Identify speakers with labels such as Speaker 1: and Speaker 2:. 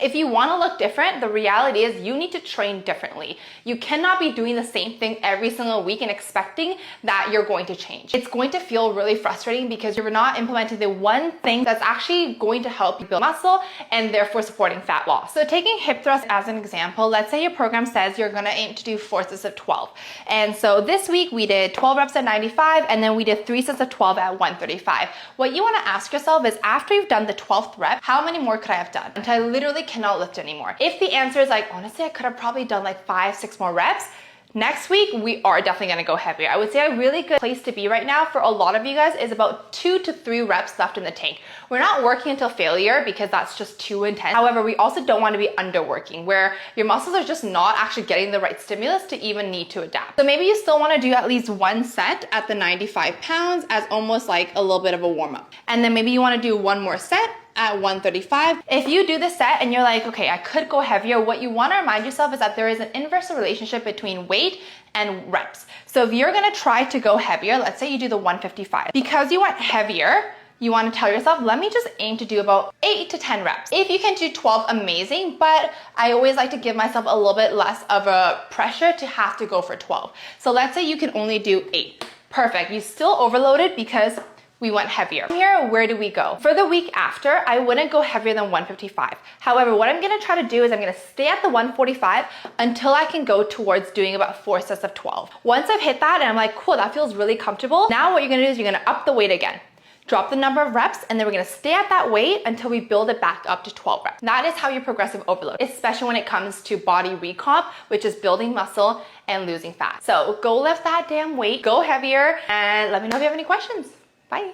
Speaker 1: If you want to look different, the reality is you need to train differently. You cannot be doing the same thing every single week and expecting that you're going to change. It's going to feel really frustrating because you're not implementing the one thing that's actually going to help you build muscle and therefore supporting fat loss. So taking hip thrust as an example, let's say your program says you're going to aim to do 4 sets of 12. And so this week we did 12 reps at 95 and then we did 3 sets of 12 at 135. What you want to ask yourself is, after you've done the 12th rep, how many more could I have done until I literally cannot lift anymore? If the answer is like, honestly, I could have probably done like 5-6 more reps, next week, we are definitely gonna go heavier. I would say a really good place to be right now for a lot of you guys is about 2 to 3 reps left in the tank. We're not working until failure because that's just too intense. However, we also don't want to be underworking where your muscles are just not actually getting the right stimulus to even need to adapt. So maybe you still want to do at least 1 set at the 95 pounds as almost like a little bit of a warm up. And then maybe you want to do 1 more set at 135. If you do the set and you're like, okay, I could go heavier, what you want to remind yourself is that there is an inverse relationship between weight and reps. So if you're going to try to go heavier, let's say you do the 155, because you went heavier, you want to tell yourself, let me just aim to do about 8 to 10 reps. If you can do 12, amazing, but I always like to give myself a little bit less of a pressure to have to go for 12. So let's say you can only do 8. Perfect. You still overloaded because we went heavier. From here, where do we go? For the week after, I wouldn't go heavier than 155. However, what I'm gonna try to do is I'm gonna stay at the 145 until I can go towards doing about 4 sets of 12. Once I've hit that and I'm like, cool, that feels really comfortable. Now what you're gonna do is you're gonna up the weight again. Drop the number of reps, and then we're gonna stay at that weight until we build it back up to 12 reps. That is how you progressive overload, especially when it comes to body recomp, which is building muscle and losing fat. So go lift that damn weight, go heavier, and let me know if you have any questions. Bye.